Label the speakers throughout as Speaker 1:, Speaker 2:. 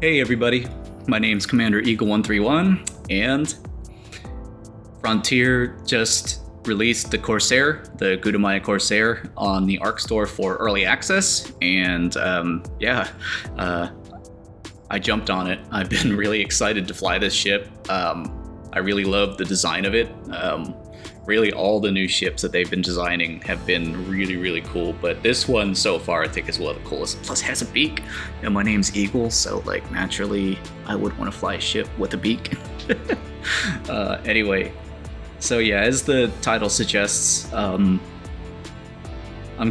Speaker 1: Hey everybody, my name's Commander Eagle131, and Frontier just released the Corsair, the Gutamaya Corsair, on the ARC store for early access, and I jumped on it. I've been really excited to fly this ship. I really love the design of it. Really, all the new ships that they've been designing have been really cool, but this one so far I think is one of the coolest. Plus it has a beak, and my name's Eagle, so like naturally I would want to fly a ship with a beak. Anyway, so yeah, as the title suggests, I'm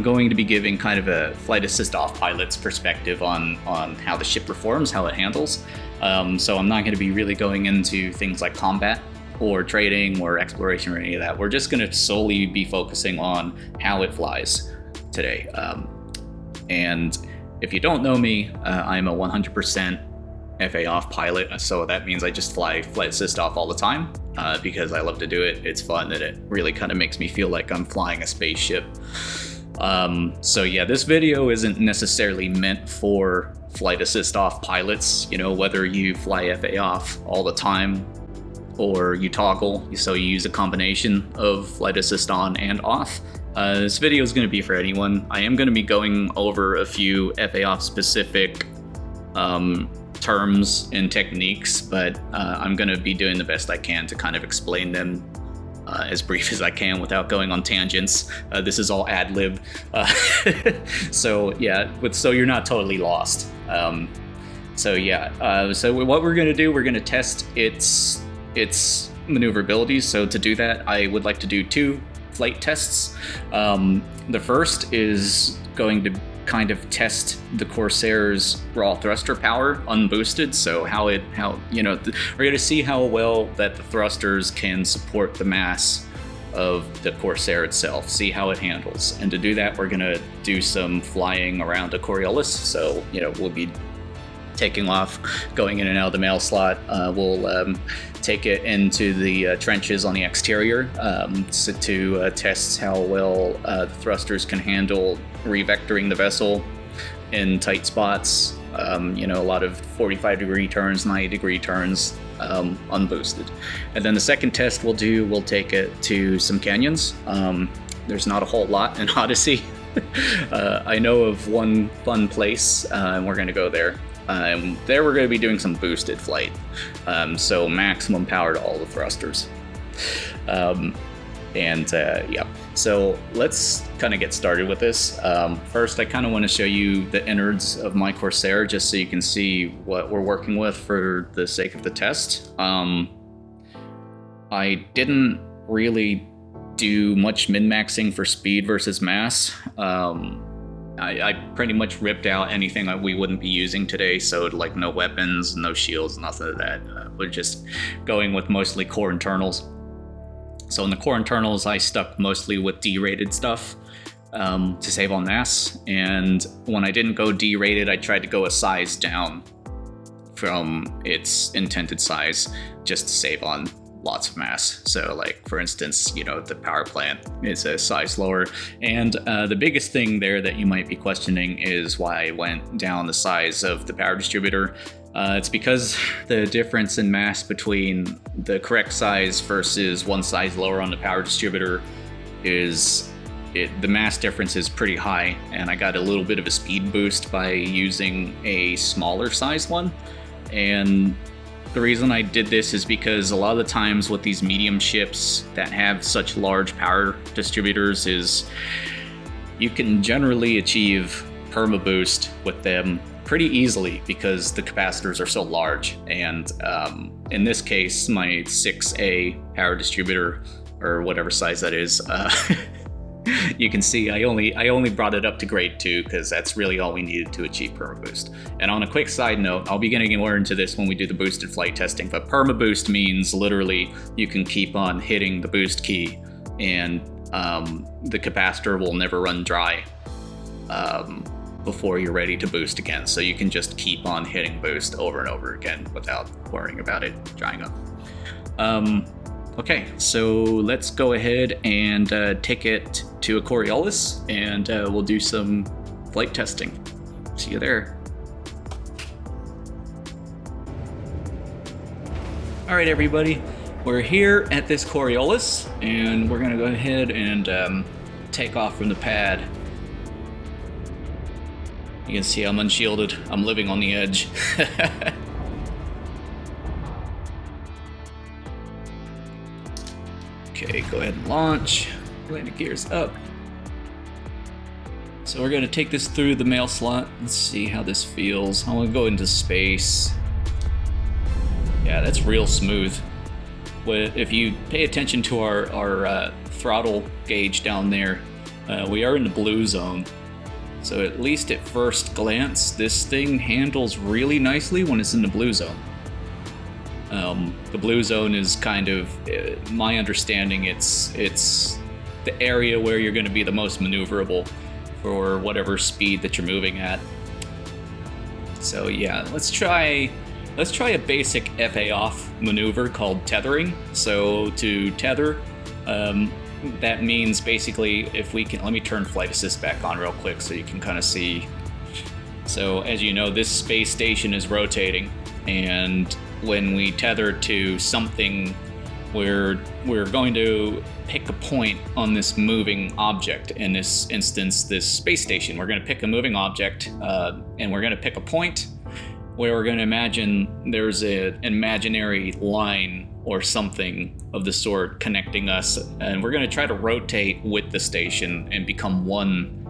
Speaker 1: going to be giving kind of a flight assist off pilot's perspective on how the ship performs, how it handles. So I'm not going to be really going into things like combat or trading or exploration or any of that. We're just going to solely be focusing on how it flies today. And if you don't know me, I'm a 100% FA off pilot, so that means I just fly flight assist off all the time because I love to do it. It's fun and it really kind of makes me feel like I'm flying a spaceship. So yeah, this video isn't necessarily meant for flight assist off pilots, you know, whether you fly FA off all the time or you toggle, so you use a combination of flight assist on and off. This video is going to be for anyone. I am going to be going over a few FA off specific terms and techniques, but I'm going to be doing the best I can to kind of explain them as brief as I can without going on tangents. This is all ad lib, so yeah, so you're not totally lost. So what we're going to do, we're going to test its maneuverability. So to do that, I would like to do two flight tests. The first is going to kind of test the Corsair's raw thruster power unboosted. So we're going to see how well that the thrusters can support the mass of the Corsair itself, see how it handles. And to do that, we're going to do some flying around a Coriolis. So, we'll be taking off, going in and out of the Mailslot. We'll take it into the trenches on the exterior to test how well the thrusters can handle revectoring the vessel in tight spots. A lot of 45-degree turns, 90-degree turns, unboosted. And then the second test we'll take it to some canyons. There's not a whole lot in Odyssey. I know of one fun place, and we're going to go there. There we're going to be doing some boosted flight, so maximum power to all the thrusters. So let's kind of get started with this. First, I kind of want to show you the innards of my Corsair, just so you can see what we're working with for the sake of the test. I didn't really do much min-maxing for speed versus mass. I pretty much ripped out anything that we wouldn't be using today, so like no weapons, no shields, nothing of that. We're just going with mostly core internals. So in the core internals, I stuck mostly with D-rated stuff to save on mass, and when I didn't go D-rated, I tried to go a size down from its intended size just to save on lots of mass. So like, for instance, the power plant is a size lower. And the biggest thing there that you might be questioning is why I went down the size of the power distributor. It's because the difference in mass between the correct size versus one size lower on the power distributor the mass difference is pretty high, and I got a little bit of a speed boost by using a smaller size one. And the reason I did this is because a lot of the times with these medium ships that have such large power distributors is you can generally achieve perma boost with them pretty easily because the capacitors are so large. And in this case, my 6A power distributor, or whatever size that is, you can see I only brought it up to grade 2 because that's really all we needed to achieve perma boost. And on a quick side note, I'll be getting more into this when we do the boosted flight testing, but perma boost means literally you can keep on hitting the boost key and the capacitor will never run dry before you're ready to boost again. So you can just keep on hitting boost over and over again without worrying about it drying up. Okay, so let's go ahead and take it to a Coriolis, and we'll do some flight testing. See you there. All right, everybody, we're here at this Coriolis, and we're gonna go ahead and take off from the pad. You can see I'm unshielded. I'm living on the edge. Okay, go ahead and launch. Landing gears up. So we're gonna take this through the Mailslot. Let's see how this feels. I wanna go into space. Yeah, that's real smooth. If you pay attention to our throttle gauge down there, we are in the blue zone. So at least at first glance, this thing handles really nicely when it's in the blue zone. The blue zone is kind of, my understanding, it's the area where you're going to be the most maneuverable for whatever speed that you're moving at. So yeah, let's try a basic FA off maneuver called tethering. So to tether, that means basically if we can, let me turn flight assist back on real quick so you can kind of see. So as you know, this space station is rotating, and when we tether to something, we're going to pick a point on this moving object. In this instance, this space station, we're going to pick a moving object, and we're going to pick a point where we're going to imagine there's an imaginary line or something of the sort connecting us, and we're going to try to rotate with the station and become one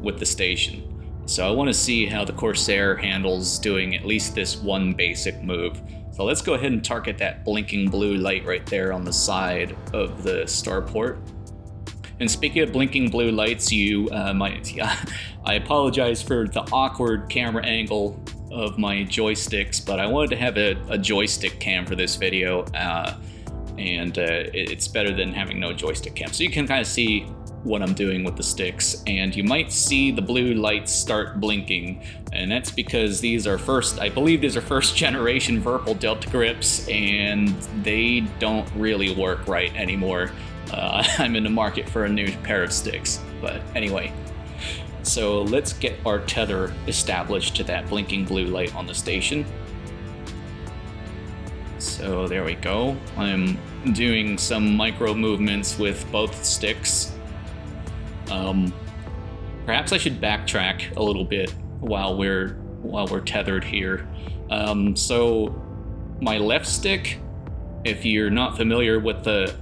Speaker 1: with the station. So I want to see how the Corsair handles doing at least this one basic move. So let's go ahead and target that blinking blue light right there on the side of the starport. And speaking of blinking blue lights, I apologize for the awkward camera angle of my joysticks, but I wanted to have a joystick cam for this video, and it's better than having no joystick cam. So you can kind of see what I'm doing with the sticks, and you might see the blue lights start blinking, and that's because I believe these are first generation Virpil Delta grips, and they don't really work right anymore. I'm in the market for a new pair of sticks, but anyway. So let's get our tether established to that blinking blue light on the station. So there we go. I'm doing some micro movements with both sticks. Perhaps I should backtrack a little bit while we're tethered here. So my left stick, if you're not familiar with the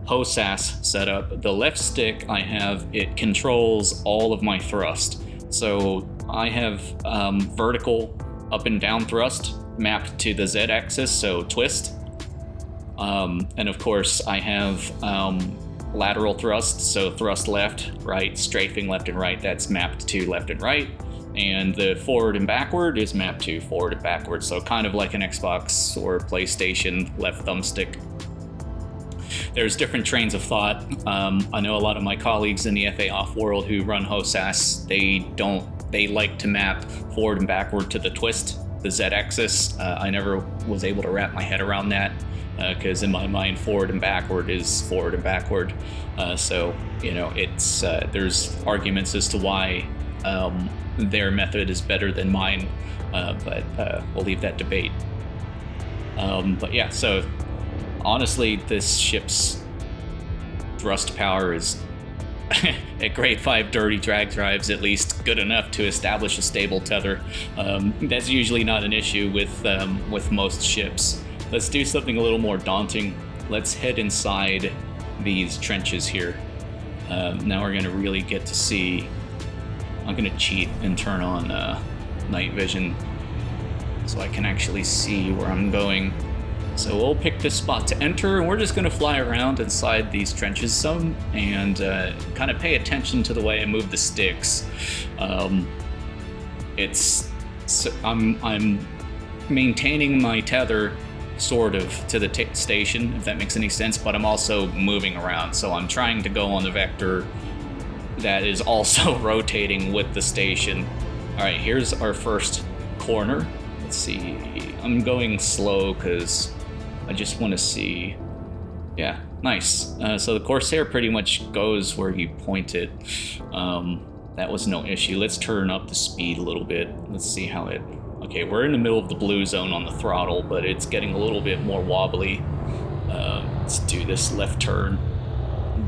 Speaker 1: HOSAS setup, the left stick it controls all of my thrust. So I have vertical up and down thrust mapped to the Z axis, so twist. And of course I have lateral thrust, so thrust left, right, strafing left and right, that's mapped to left and right. And the forward and backward is mapped to forward and backward, so kind of like an Xbox or PlayStation left thumbstick. There's different trains of thought. I know a lot of my colleagues in the FA off world who run HOSAS, they like to map forward and backward to the twist, the Z axis. I never was able to wrap my head around that, because in my mind, forward and backward is forward and backward. So, you know, it's there's arguments as to why their method is better than mine, but we'll leave that debate. But yeah, so honestly, this ship's thrust power is, at grade 5 dirty drag drives, at least good enough to establish a stable tether. That's usually not an issue with most ships. Let's do something a little more daunting. Let's head inside these trenches here. Now we're gonna really get to see. I'm gonna cheat and turn on night vision so I can actually see where I'm going. So we'll pick this spot to enter, and we're just gonna fly around inside these trenches some and kind of pay attention to the way I move the sticks. I'm maintaining my tether sort of to the station, if that makes any sense, but I'm also moving around. So I'm trying to go on the vector that is also rotating with the station. All right, here's our first corner. Let's see, I'm going slow because I just want to see. Yeah, nice. So the Corsair pretty much goes where you point it. That was no issue. Let's turn up the speed a little bit. Let's see how it... Okay, we're in the middle of the blue zone on the throttle, but it's getting a little bit more wobbly. Let's do this left turn.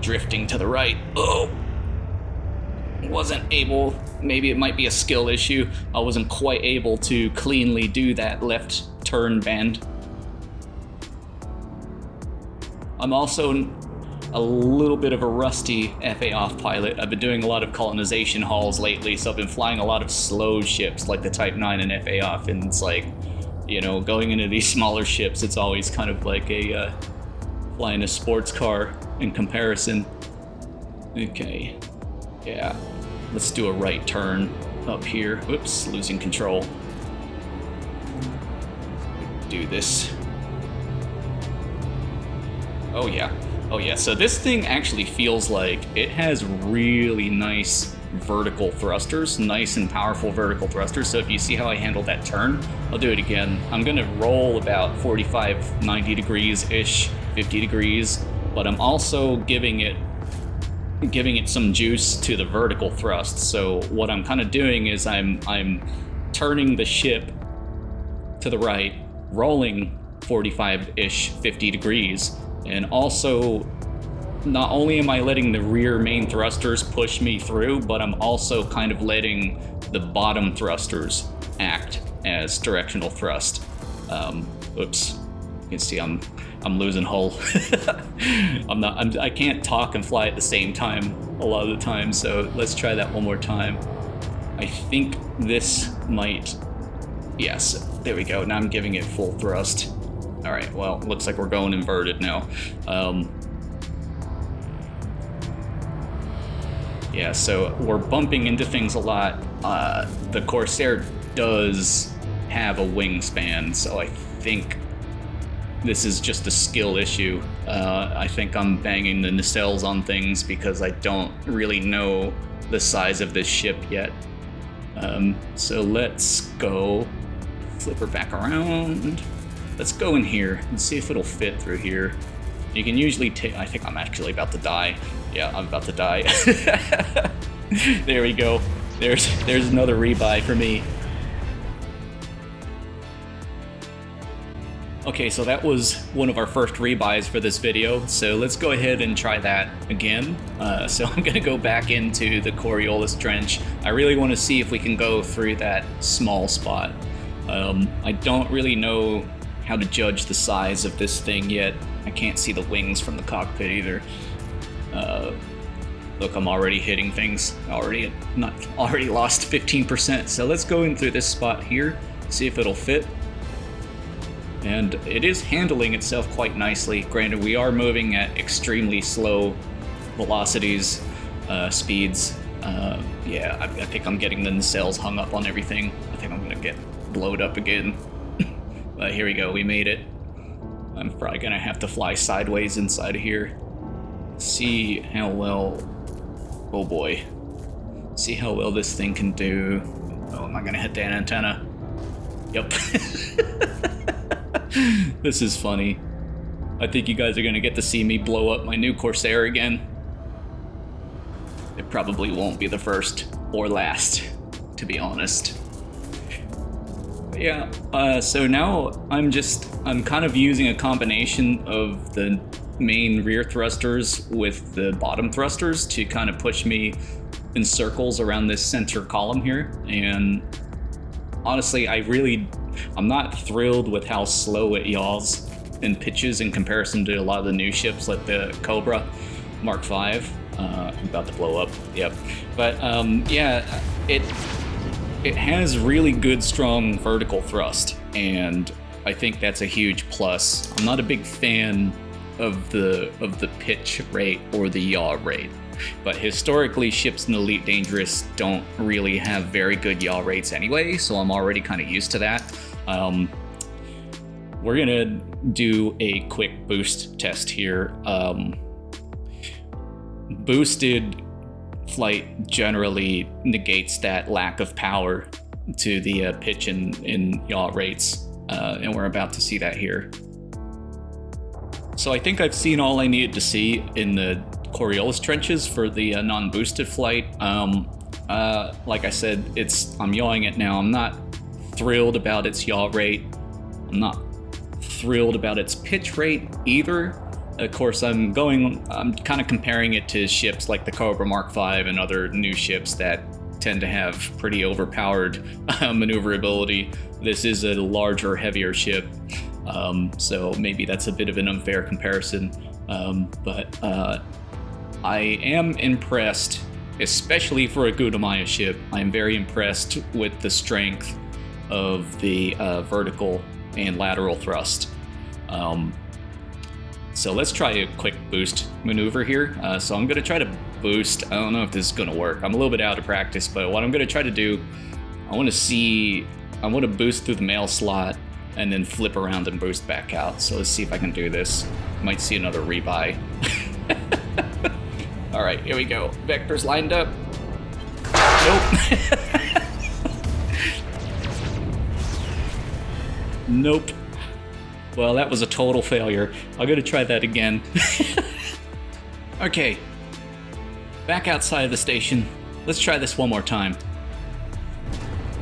Speaker 1: Drifting to the right. Oh! Wasn't able... Maybe it might be a skill issue. I wasn't quite able to cleanly do that left turn bend. I'm also a little bit of a rusty FA off pilot. I've been doing a lot of colonization hauls lately, so I've been flying a lot of slow ships like the Type 9 and FA off, and it's like, you know, going into these smaller ships, it's always kind of like a flying a sports car in comparison. Okay, yeah, let's do a right turn up here. Whoops, losing control. Do this. Oh yeah, so this thing actually feels like it has really nice vertical thrusters, nice and powerful vertical thrusters. So if you see how I handled that turn, I'll do it again. I'm gonna roll about 45, 90 degrees-ish, 50 degrees, but I'm also giving it some juice to the vertical thrust. So what I'm kind of doing is I'm turning the ship to the right, rolling 45-ish, 50 degrees, and also not only am I letting the rear main thrusters push me through, but I'm also kind of letting the bottom thrusters act as directional thrust. Oops, you can see I'm losing hull. I can't talk and fly at the same time a lot of the time, so let's try that one more time. I think this might, yes, there we go. Now I'm giving it full thrust. All right, well, looks like we're going inverted now. Yeah, so we're bumping into things a lot. The Corsair does have a wingspan, so I think this is just a skill issue. I think I'm banging the nacelles on things because I don't really know the size of this ship yet. So let's go flip her back around. Let's go in here and see if it'll fit through here. You can usually take... I think I'm actually about to die. Yeah, I'm about to die. There we go. There's another rebuy for me. Okay, so that was one of our first rebuys for this video, so let's go ahead and try that again. So I'm gonna go back into the Coriolis trench. I really want to see if we can go through that small spot. I don't really know how to judge the size of this thing yet. I can't see the wings from the cockpit either. Look, I'm already hitting things. Already lost 15%. So let's go in through this spot here, see if it'll fit. And it is handling itself quite nicely. Granted, we are moving at extremely slow velocities, speeds. Yeah, I think I'm getting the nacelles hung up on everything. I think I'm gonna get blowed up again. But here we go, we made it. I'm probably gonna have to fly sideways inside of here. See how well, oh boy. See how well this thing can do. Oh, am I gonna hit that antenna? Yep. This is funny. I think you guys are gonna get to see me blow up my new Corsair again. It probably won't be the first or last, to be honest. Yeah, so now I'm kind of using a combination of the main rear thrusters with the bottom thrusters to kind of push me in circles around this center column here. And honestly, I'm not thrilled with how slow it yaws and pitches in comparison to a lot of the new ships like the Cobra Mark V. I'm about to blow up, yep. But yeah, it has really good, strong vertical thrust, and I think that's a huge plus. I'm not a big fan of the pitch rate or the yaw rate, but historically, ships in Elite Dangerous don't really have very good yaw rates anyway, so I'm already kind of used to that. We're gonna do a quick boost test here. Boosted flight generally negates that lack of power to the pitch and yaw rates, and we're about to see that here. So I think I've seen all I needed to see in the Coriolis trenches for the non-boosted flight. Like I said, I'm yawing it now. I'm not thrilled about its yaw rate. I'm not thrilled about its pitch rate either. Of course, I'm kind of comparing it to ships like the Cobra Mark V and other new ships that tend to have pretty overpowered maneuverability. This is a larger, heavier ship, so maybe that's a bit of an unfair comparison. But I am impressed, especially for a Gutamaya ship. I am very impressed with the strength of the vertical and lateral thrust. So let's try a quick boost maneuver here. So I'm going to try to boost. I don't know if this is going to work. I'm a little bit out of practice, but what I'm going to try to do, I want to boost through the Mailslot and then flip around and boost back out. So let's see if I can do this. Might see another rebuy. All right, here we go. Vectors lined up. Nope. Nope. Well, that was a total failure. I'm gonna try that again. Okay. Back outside of the station. Let's try this one more time.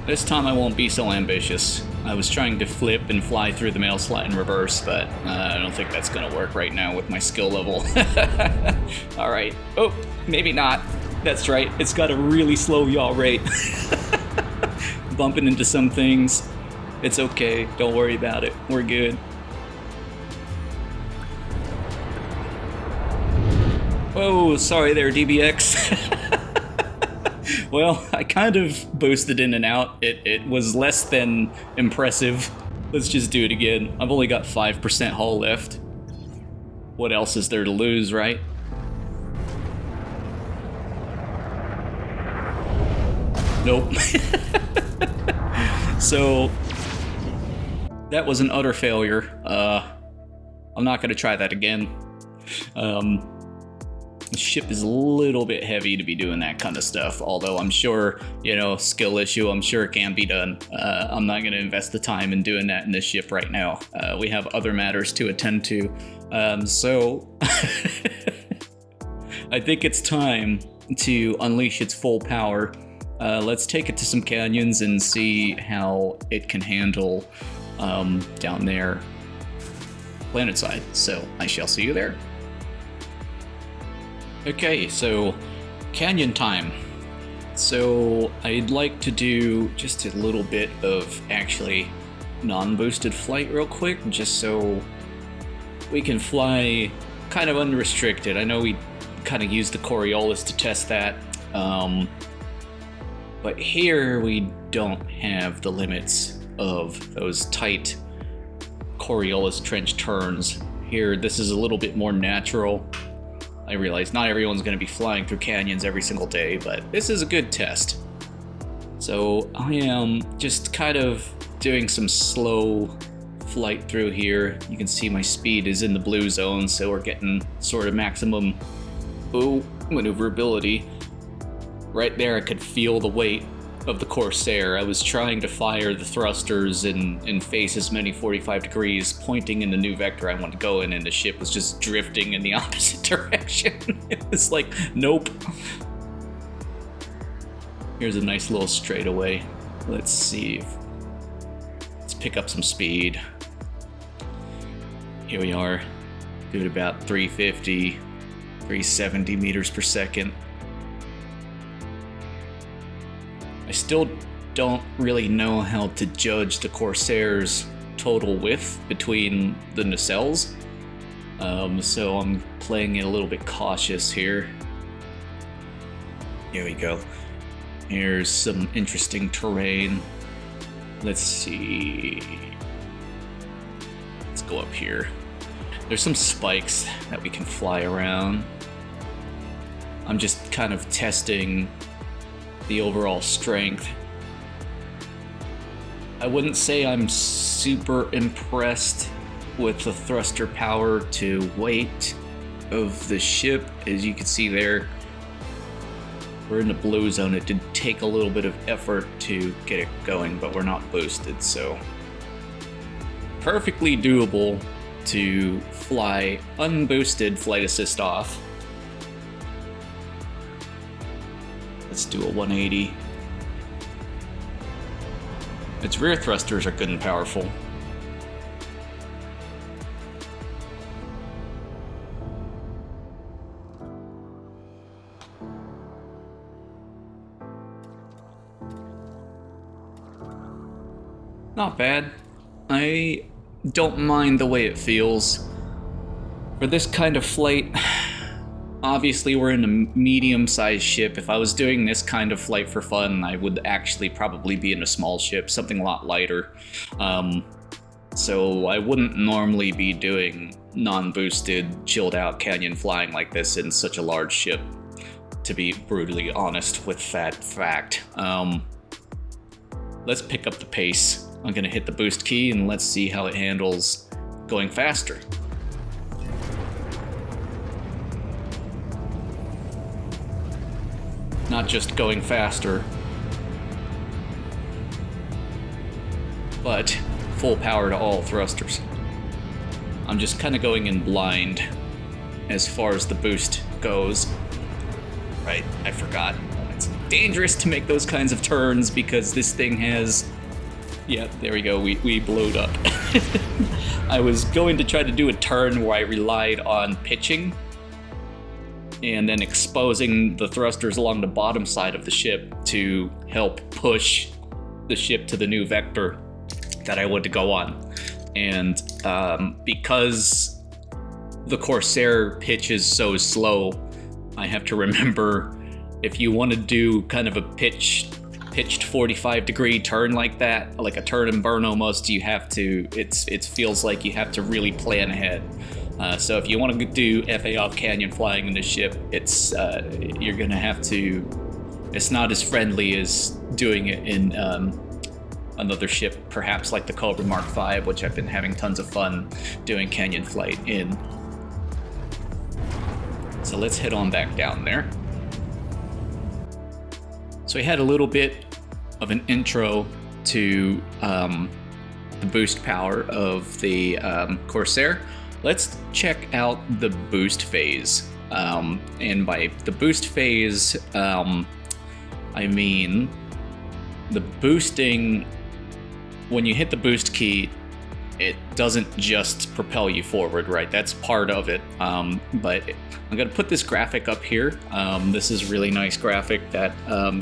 Speaker 1: This time I won't be so ambitious. I was trying to flip and fly through the Mailslot in reverse, but I don't think that's gonna work right now with my skill level. All right. Oh, maybe not. That's right. It's got a really slow yaw rate. Bumping into some things. It's okay. Don't worry about it. We're good. Oh, sorry there, DBX. Well, I kind of boosted in and out. It was less than impressive. Let's just do it again. I've only got 5% hull left. What else is there to lose, right? Nope. So, that was an utter failure. I'm not gonna try that again. The ship is a little bit heavy to be doing that kind of stuff, although I'm sure, skill issue, I'm sure it can be done. I'm not going to invest the time in doing that in this ship right now. We have other matters to attend to. So I think it's time to unleash its full power. Let's take it to some canyons and see how it can handle down there planetside. So I shall see you there. Okay, so canyon time. So I'd like to do just a little bit of actually non-boosted flight real quick, just so we can fly kind of unrestricted. I know we kind of used the Coriolis to test that, but here we don't have the limits of those tight Coriolis trench turns. Here, this is a little bit more natural. I realize not everyone's going to be flying through canyons every single day, but this is a good test. So I am just kind of doing some slow flight through here. You can see my speed is in the blue zone, so we're getting sort of maximum maneuverability. Right there I could feel the weight of the Corsair. I was trying to fire the thrusters and face as many 45 degrees, pointing in the new vector I want to go in, and the ship was just drifting in the opposite direction. It was like, nope. Here's a nice little straightaway. Let's see. Let's pick up some speed. Here we are, doing about 350, 370 meters per second. I still don't really know how to judge the Corsair's total width between the nacelles, so I'm playing it a little bit cautious here. Here we go. Here's some interesting terrain. Let's see. Let's go up here. There's some spikes that we can fly around. I'm just kind of testing the overall strength. I wouldn't say I'm super impressed with the thruster power to weight of the ship. As you can see there, we're in the blue zone. It did take a little bit of effort to get it going, but we're not boosted, so perfectly doable to fly unboosted flight assist off. Let's do a 180. Its rear thrusters are good and powerful. Not bad. I don't mind the way it feels. For this kind of flight, obviously we're in a medium-sized ship. If I was doing this kind of flight for fun, I would actually probably be in a small ship, something a lot lighter. So I wouldn't normally be doing non-boosted, chilled-out canyon flying like this in such a large ship, to be brutally honest with that fact. Let's pick up the pace. I'm gonna hit the boost key and let's see how it handles going faster. Not just going faster, but full power to all thrusters. I'm just kind of going in blind as far as the boost goes. Right, I forgot. It's dangerous to make those kinds of turns because this thing has... Yeah, there we go, we blew it up. I was going to try to do a turn where I relied on pitching and then exposing the thrusters along the bottom side of the ship to help push the ship to the new vector that I wanted to go on. And because the Corsair pitch is so slow, I have to remember if you want to do kind of a pitched 45-degree turn like that, like a turn and burn almost, you have to, it feels like you have to really plan ahead. So if you want to do FA off canyon flying in this ship, it's you're gonna have to, it's not as friendly as doing it in another ship, perhaps like the Cobra Mark V, which I've been having tons of fun doing canyon flight in. So let's head on back down there. So we had a little bit of an intro to the boost power of the Corsair. Let's check out the boost phase. And by the boost phase, I mean the boosting, when you hit the boost key, it doesn't just propel you forward, right? That's part of it. But I'm gonna put this graphic up here. This is a really nice graphic that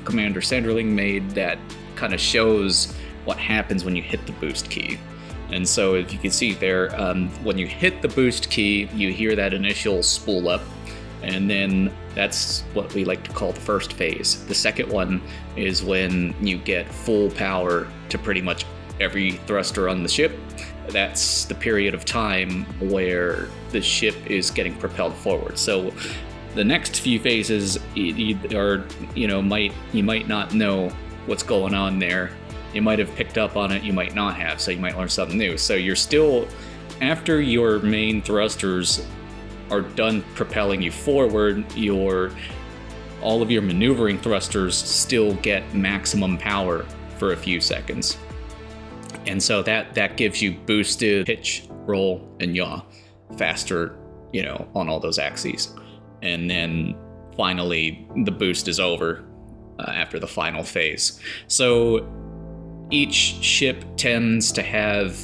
Speaker 1: Commander Sanderling made that kind of shows what happens when you hit the boost key. And so if you can see there, when you hit the boost key, you hear that initial spool up, and then that's what we like to call the first phase. The second one is when you get full power to pretty much every thruster on the ship. That's the period of time where the ship is getting propelled forward. So the next few phases you might not know what's going on there. You might have picked up on it, you might not have, so you might learn something new. So you're still, after your main thrusters are done propelling you forward, all of your maneuvering thrusters still get maximum power for a few seconds. And so that gives you boosted pitch, roll, and yaw faster, on all those axes. And then finally, the boost is over after the final phase. So each ship tends to have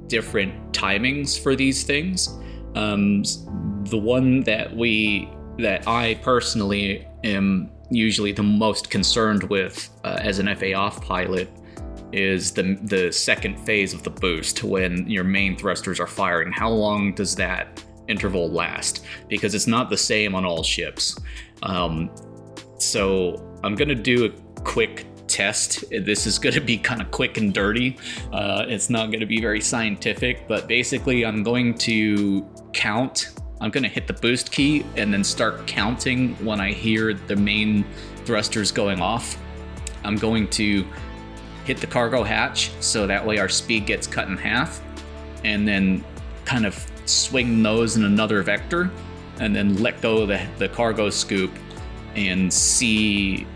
Speaker 1: different timings for these things. The one that I personally am usually the most concerned with as an FA off pilot is the second phase of the boost, when your main thrusters are firing. How long does that interval last? Because it's not the same on all ships. So I'm gonna do a quick test. This is gonna be kind of quick and dirty. It's not gonna be very scientific, but basically I'm going to count. I'm gonna hit the boost key and then start counting when I hear the main thrusters going off. I'm going to hit the cargo hatch, so that way our speed gets cut in half, and then kind of swing those in another vector, and then let go of the cargo scoop and see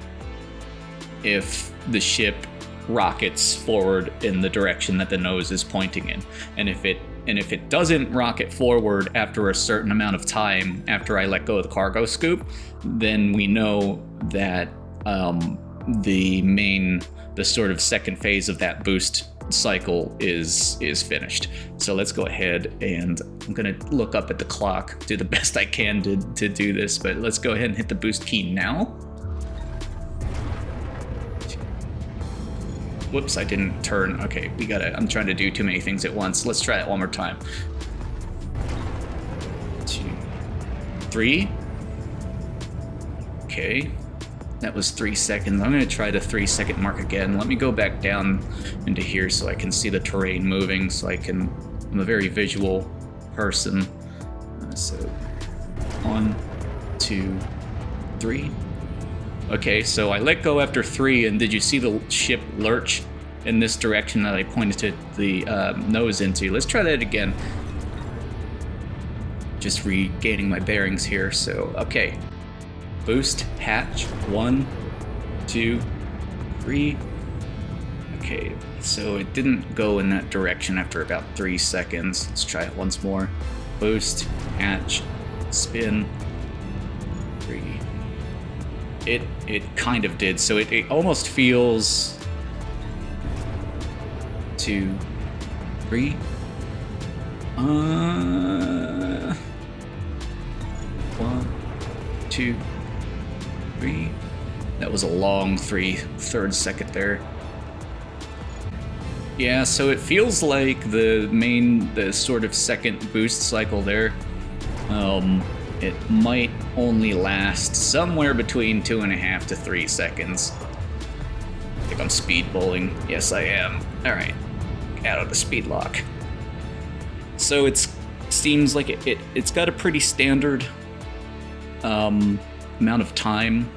Speaker 1: if the ship rockets forward in the direction that the nose is pointing in. And if it doesn't rocket forward after a certain amount of time after I let go of the cargo scoop, then we know that the sort of second phase of that boost cycle is finished. So let's go ahead, and I'm gonna look up at the clock, do the best I can to do this, but let's go ahead and hit the boost key now. Whoops, I didn't turn. Okay, I'm trying to do too many things at once. Let's try it one more time. 2, 3. Okay, that was 3 seconds. I'm gonna try the 3-second mark again. Let me go back down into here so I can see the terrain moving, I'm a very visual person. So 1, 2, 3. Okay, so I let go after 3, and did you see the ship lurch in this direction that I pointed to the nose into? Let's try that again. Just regaining my bearings here, so, okay. Boost, hatch, 1, 2, 3. Okay, so it didn't go in that direction after about 3 seconds. Let's try it once more. Boost, hatch, spin, 3. It kind of did, so it almost feels 2, 3. 1, 2, 3. That was a long 3/3 second there. Yeah, so it feels like the sort of second boost cycle there, it might only last somewhere between 2.5 to 3 seconds. I think I'm speed bowling. Yes, I am. All right, out of the speed lock. So it seems like it's got a pretty standard amount of time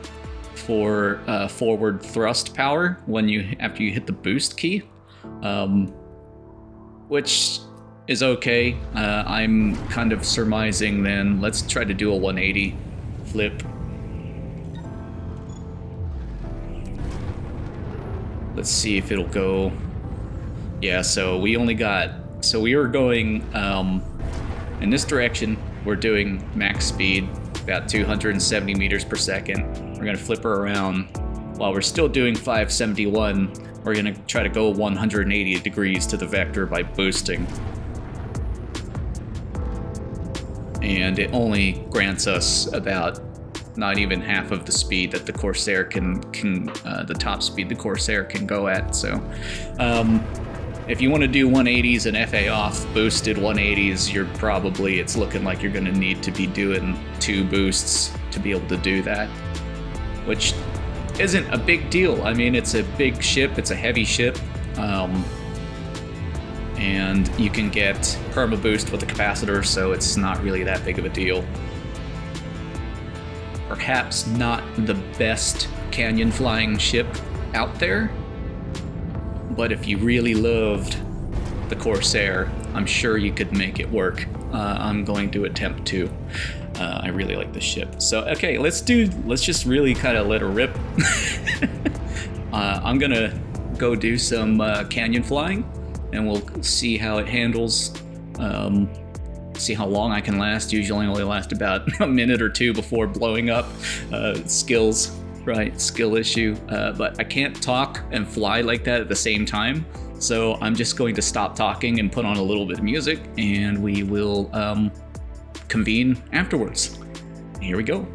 Speaker 1: for forward thrust power after you hit the boost key, which is okay. I'm kind of surmising then. Let's try to do a 180 flip. Let's see if it'll go. Yeah, so we were going in this direction. We're doing max speed, about 270 meters per second. We're gonna flip her around. While we're still doing 571, we're gonna try to go 180 degrees to the vector by boosting. And it only grants us about not even half of the speed that the Corsair can the top speed the Corsair can go at. So if you want to do 180s and FA off boosted 180s, it's looking like you're going to need to be doing 2 boosts to be able to do that, which isn't a big deal. I mean, it's a big ship, it's a heavy ship, and you can get perma boost with the capacitor, so it's not really that big of a deal. Perhaps not the best canyon flying ship out there, but if you really loved the Corsair, I'm sure you could make it work. I'm going to attempt to. I really like this ship. So, okay, let's just really kind of let her rip. I'm gonna go do some canyon flying, and we'll see how it handles. See how long I can last. Usually only last about a minute or 2 before blowing up. Skills, right? Skill issue. But I can't talk and fly like that at the same time. So I'm just going to stop talking and put on a little bit of music, and we will convene afterwards. Here we go.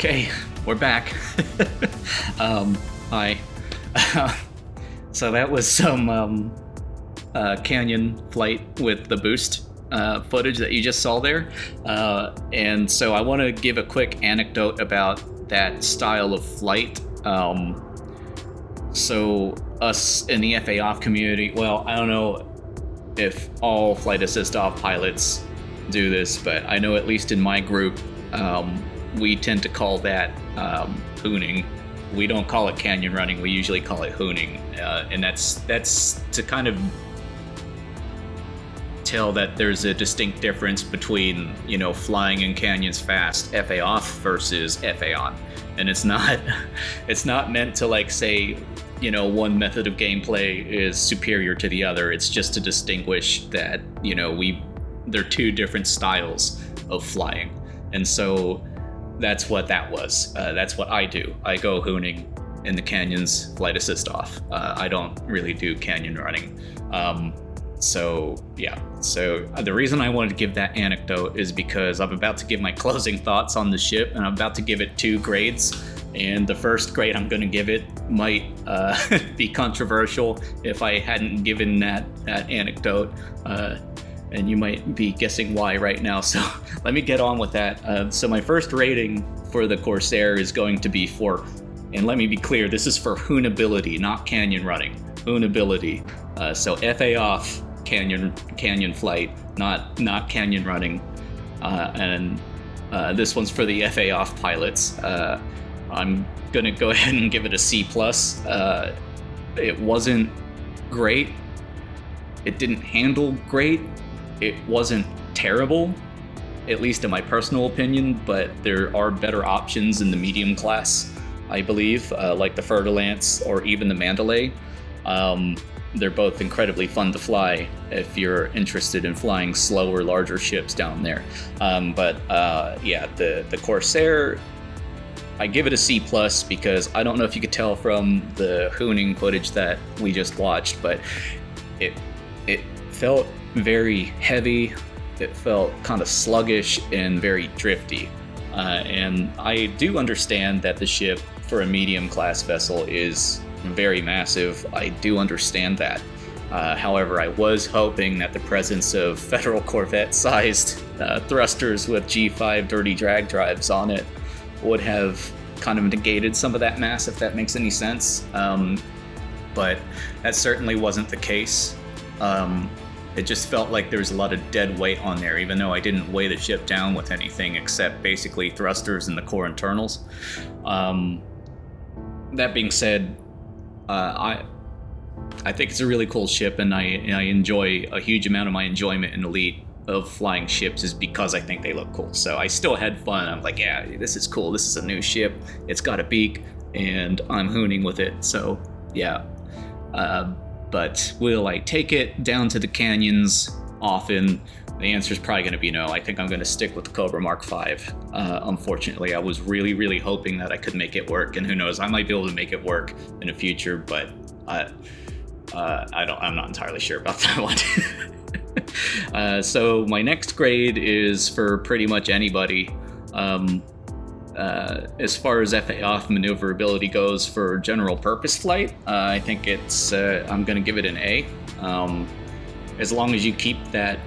Speaker 1: Okay, we're back. Hi. So that was some canyon flight with the boost footage that you just saw there. And so I want to give a quick anecdote about that style of flight. So us in the FA off community, well, I don't know if all flight assist off pilots do this, but I know at least in my group, we tend to call that hooning. We don't call it canyon running. We usually call it hooning, and that's to kind of tell that there's a distinct difference between, you know, flying in canyons fast, FA off versus FA on. And it's not meant to like say, you know, one method of gameplay is superior to the other. It's just to distinguish that, you know, they're two different styles of flying. And so that's what that was. That's what I do. I go hooning in the canyons, flight assist off. I don't really do canyon running. So the reason I wanted to give that anecdote is because I'm about to give my closing thoughts on the ship, and I'm about to give it 2 grades. And the first grade I'm going to give it might be controversial if I hadn't given that anecdote. And you might be guessing why right now. So let me get on with that. So my first rating for the Corsair is going to be for, and let me be clear, this is for Hoonability, not canyon running. Hoonability. So FA off canyon flight, not canyon running. And this one's for the FA off pilots. I'm gonna go ahead and give it a C+. It wasn't great. It didn't handle great. It wasn't terrible, at least in my personal opinion, but there are better options in the medium class, I believe, like the Fer-de-Lance or even the Mandalay. They're both incredibly fun to fly if you're interested in flying slower, larger ships down there. The Corsair, I give it a C+ because I don't know if you could tell from the hooning footage that we just watched, but it felt very heavy. It felt kind of sluggish and very drifty. And I do understand that the ship for a medium class vessel is very massive. I do understand that. However, I was hoping that the presence of Federal Corvette-sized thrusters with G5 dirty drag drives on it would have kind of negated some of that mass, if that makes any sense. But that certainly wasn't the case. It just felt like there was a lot of dead weight on there, even though I didn't weigh the ship down with anything except basically thrusters and the core internals. That being said, I think it's a really cool ship, and I enjoy a huge amount of my enjoyment in Elite of flying ships is because I think they look cool. So I still had fun. I'm like, yeah, this is cool. This is a new ship. It's got a beak, and I'm hooning with it. So yeah. But will I take it down to the canyons often? The answer is probably going to be no. I think I'm going to stick with the Cobra Mark V. Unfortunately, I was really, really hoping that I could make it work, and who knows, I might be able to make it work in the future, but I'm not entirely sure about that one. So my next grade is for pretty much anybody. As far as FA off maneuverability goes for general purpose flight, I think it's I'm going to give it an A. As long as you keep that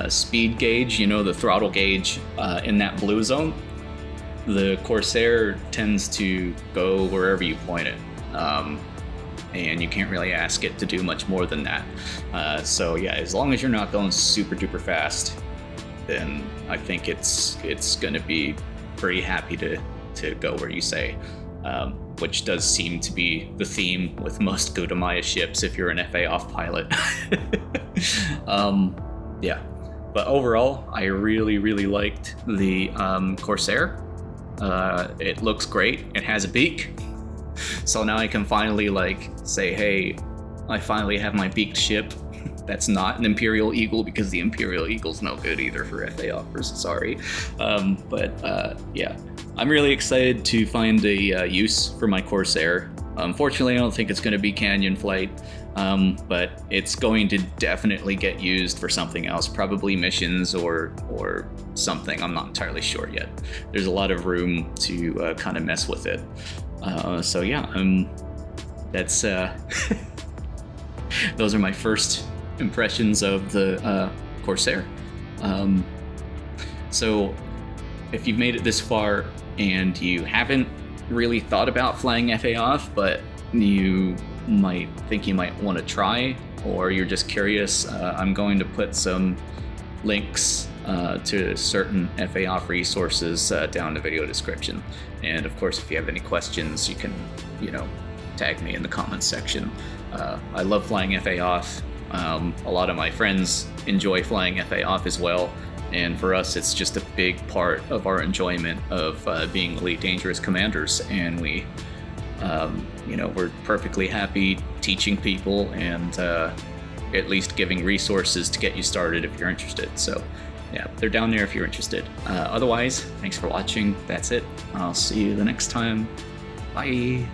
Speaker 1: speed gauge, you know, the throttle gauge in that blue zone, the Corsair tends to go wherever you point it. And you can't really ask it to do much more than that. So yeah, as long as you're not going super duper fast, then I think it's going to be pretty happy to go where you say, which does seem to be the theme with most Gutamaya ships if you're an FA off pilot. Yeah, but overall, I really, really liked the Corsair. It looks great. It has a beak. So now I can finally like say, hey, I finally have my beaked ship. That's not an Imperial Eagle, because the Imperial Eagle's no good either for FA offers, sorry. Yeah, I'm really excited to find a use for my Corsair. Unfortunately, I don't think it's going to be canyon flight. But it's going to definitely get used for something else, probably missions or something. I'm not entirely sure yet. There's a lot of room to kind of mess with it. So yeah, that's those are my first impressions of the Corsair. So if you've made it this far and you haven't really thought about flying FA off, but you might think you might want to try, or you're just curious, I'm going to put some links to certain FA off resources down in the video description. And of course, if you have any questions, you can, tag me in the comments section. I love flying FA off. A lot of my friends enjoy flying FA off as well. And for us, it's just a big part of our enjoyment of being Elite Dangerous Commanders. And we're perfectly happy teaching people and at least giving resources to get you started if you're interested. So yeah, they're down there if you're interested. Otherwise, thanks for watching. That's it. I'll see you the next time. Bye.